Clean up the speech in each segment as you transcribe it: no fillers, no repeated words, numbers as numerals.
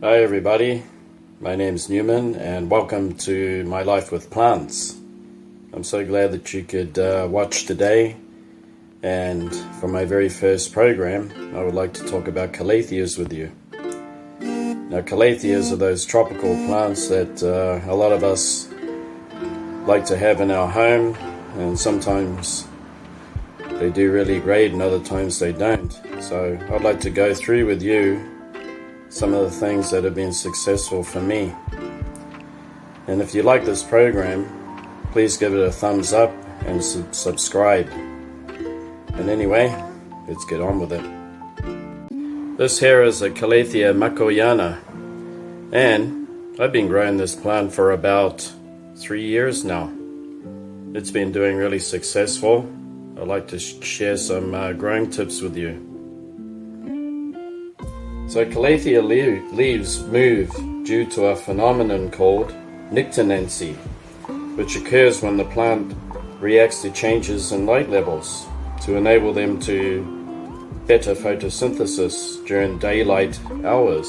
Hi everybody, my name's Newman and welcome to My Life with Plants. I'm so glad that you could watch today, and for my very first program I would like to talk about Calatheas with you. Now Calatheas are those tropical plants that a lot of us like to have in our home, and sometimes they do really great and other times they don't. So I'd like to go through with you some of the things that have been successful for me. And if you like this program, please give it a thumbs up and subscribe. And anyway, let's get on with it. This here is a Calathea makoyana, and I've been growing this plant for about 3 years now. It's been doing really successful. I'd like to share some growing tips with you. So Calathea leaves move due to a phenomenon called nyctinancy, which occurs when the plant reacts to changes in light levels to enable them to better photosynthesis during daylight hours.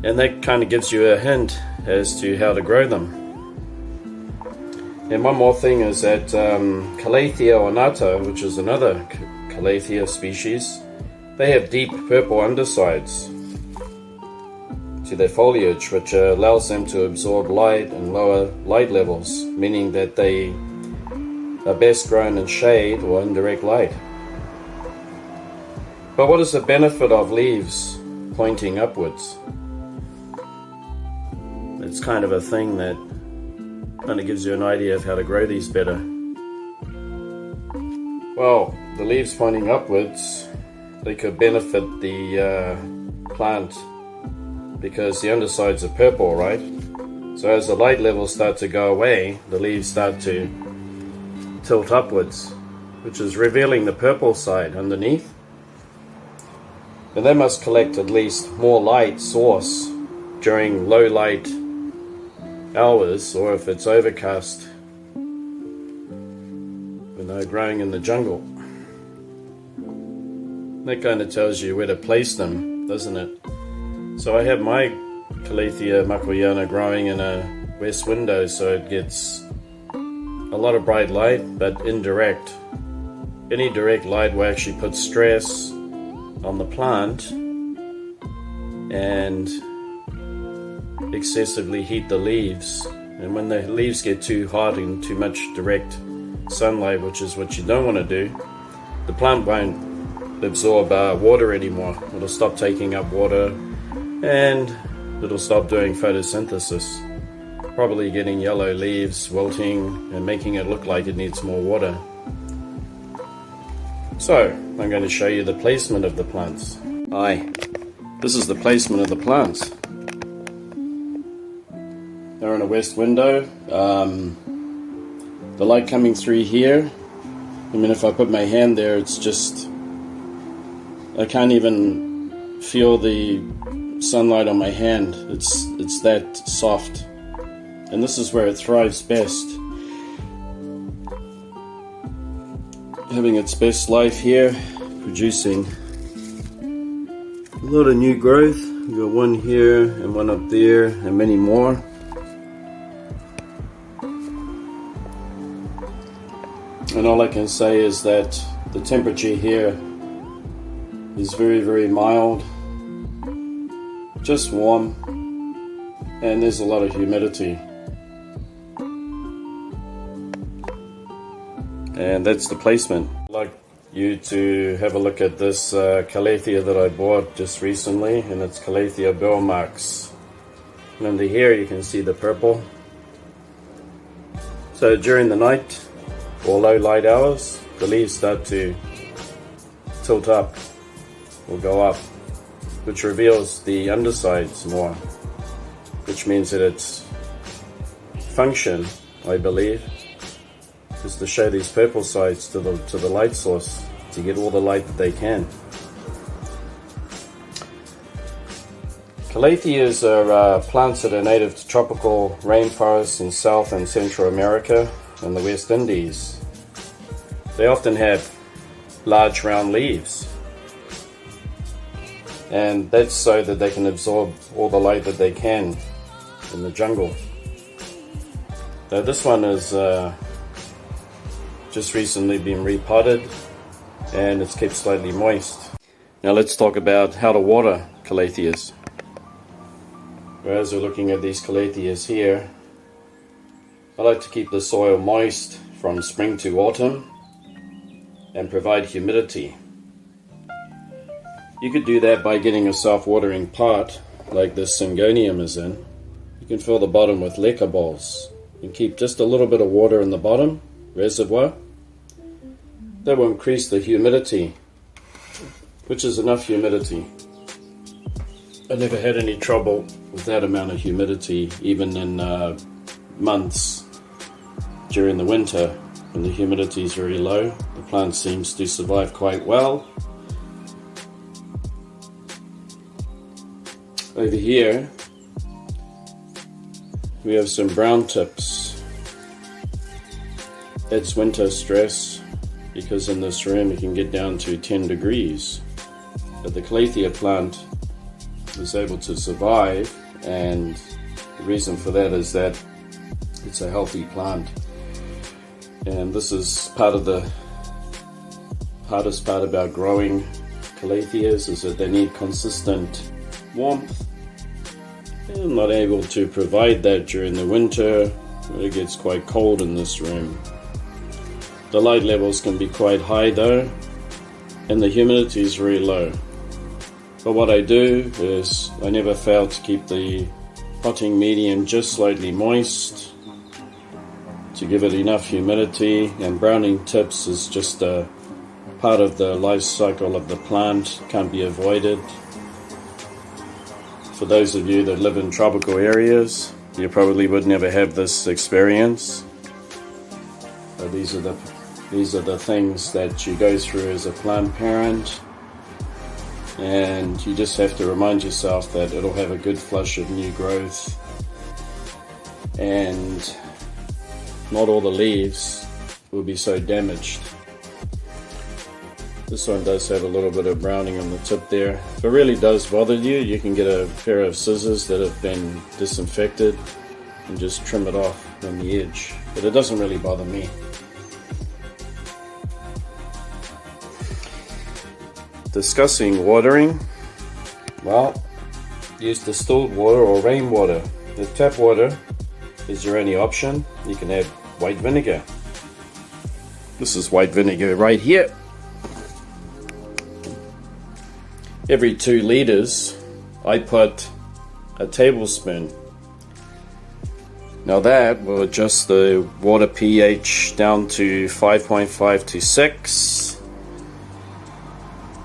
And that kind of gives you a hint as to how to grow them. And one more thing is that Calathea ornata, which is another Calathea species, they have deep purple undersides to their foliage, which allows them to absorb light and lower light levels, meaning that they are best grown in shade or indirect light. But what is the benefit of leaves pointing upwards? It's kind of a thing that kind of gives you an idea of how to grow these better. Well, the leaves pointing upwards, they could benefit the plant because the undersides are purple, right? So as the light levels start to go away, the leaves start to tilt upwards, which is revealing the purple side underneath. And they must collect at least more light source during low light hours, or if it's overcast when they're growing in the jungle. That kind of tells you where to place them, doesn't it? So I have my Calathea makoyana growing in a west window, so it gets a lot of bright light, but indirect. Any direct light will actually put stress on the plant and excessively heat the leaves, and when the leaves get too hot and too much direct sunlight, which is what you don't want to do, the plant won't absorb water anymore. It'll stop taking up water and it'll stop doing photosynthesis, probably getting yellow leaves, wilting, and making it look like it needs more water. So I'm going to show you the placement of the plants. Hi, this is the placement of the plants. They're in a west window. The light coming through here, I mean, if I put my hand there, it's just, I can't even feel the sunlight on my hand. It's that soft, and this is where it thrives best, having its best life here, producing a lot of new growth. We've got one here and one up there and many more. And all I can say is that the temperature here is very, very mild, just warm, and there's a lot of humidity. And that's the placement. I'd like you to have a look at this Calathea that I bought just recently, and it's Calathea Bellmarks. And under here you can see the purple. So during the night or low light hours, the leaves start to tilt up or go up, which reveals the undersides more, which means that its function, I believe, is to show these purple sides to the light source, to get all the light that they can. Calatheas are plants that are native to tropical rainforests in South and Central America and the West Indies. they often have large round leaves, and that's so that they can absorb all the light that they can in the jungle. Now this one is just recently been repotted, and it's kept slightly moist. Now let's talk about how to water Calatheas. As we're looking at these Calatheas here, I like to keep the soil moist from spring to autumn and provide humidity. You could do that by getting a self-watering pot like this Syngonium is in. You can fill the bottom with leca bowls and keep just a little bit of water in the bottom reservoir. That will increase the humidity, which is enough humidity. I never had any trouble with that amount of humidity, even in months during the winter when the humidity is very low. The plant seems to survive quite well. Over here we have some brown tips. It's winter stress because in this room it can get down to 10 degrees. But the Calathea plant is able to survive, and the reason for that is that it's a healthy plant. And this is part of the hardest part about growing Calatheas, is that they need consistent warmth. I'm not able to provide that during the winter when it gets quite cold in this room. The light levels can be quite high though, and the humidity is very low. But what I do is I never fail to keep the potting medium just slightly moist to give it enough humidity, and browning tips is just a part of the life cycle of the plant, can't be avoided. For those of you that live in tropical areas, you probably would never have this experience. These are the things that you go through as a plant parent, and you just have to remind yourself that it'll have a good flush of new growth, and not all the leaves will be so damaged. This one does have a little bit of browning on the tip there. If it really does bother you, you can get a pair of scissors that have been disinfected and just trim it off on the edge. But it doesn't really bother me. Discussing watering, well, use distilled water or rainwater. If tap water is your only option, you can add white vinegar. This is white vinegar right here. Every 2 liters, I put a tablespoon. Now that will adjust the water pH down to 5.5 to 6.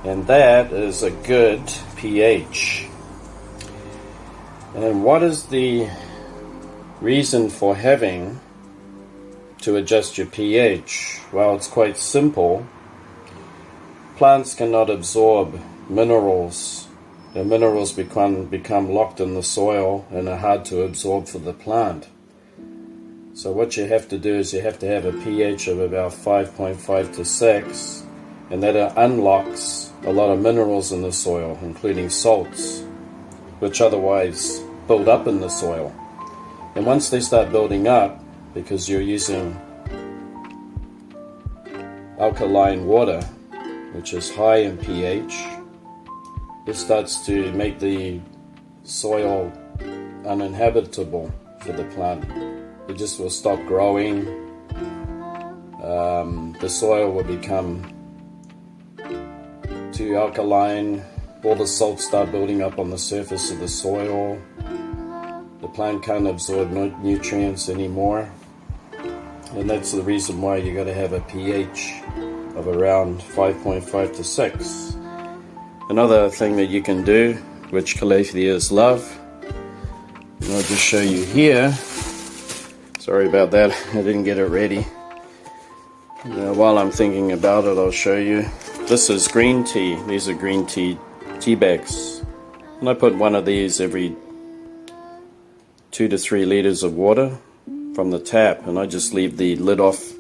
And that is a good pH. And what is the reason for having to adjust your pH? Well, it's quite simple. Plants cannot absorb minerals. The minerals become locked in the soil and are hard to absorb for the plant. So what you have to do is you have to have a pH of about 5.5 to 6, and that unlocks a lot of minerals in the soil, including salts, which otherwise build up in the soil. And once they start building up, because you're using alkaline water, which is high in pH, it starts to make the soil uninhabitable for the plant. It just will stop growing. The soil will become too alkaline. All the salts start building up on the surface of the soil. The plant can't absorb nutrients anymore. And that's the reason why you got to have a pH of around 5.5 to 6. Another thing that you can do, which Calatheas love, and I'll just show you here. Sorry about that, I didn't get it ready. While I'm thinking about it, I'll show you. This is green tea. These are green tea bags. And I put one of these every 2 to 3 liters of water from the tap, and I just leave the lid off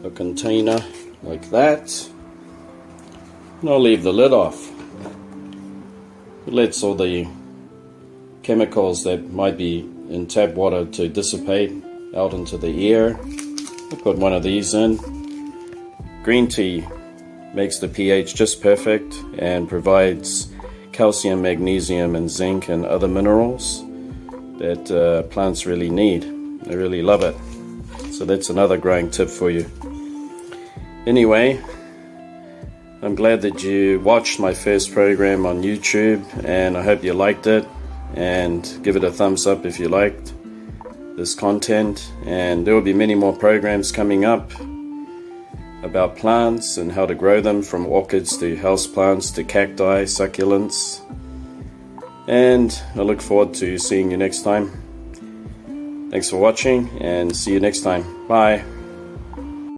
the container like that. And I'll leave the lid off. It lets all the chemicals that might be in tap water to dissipate out into the air. I put one of these in. Green tea makes the pH just perfect and provides calcium, magnesium, and zinc and other minerals that plants really need. They really love it. So that's another growing tip for you. Anyway, I'm glad that you watched my first program on YouTube, and I hope you liked it, and give it a thumbs up if you liked this content. And there will be many more programs coming up about plants and how to grow them, from orchids to houseplants to cacti, succulents. And I look forward to seeing you next time. Thanks for watching, and see you next time. Bye.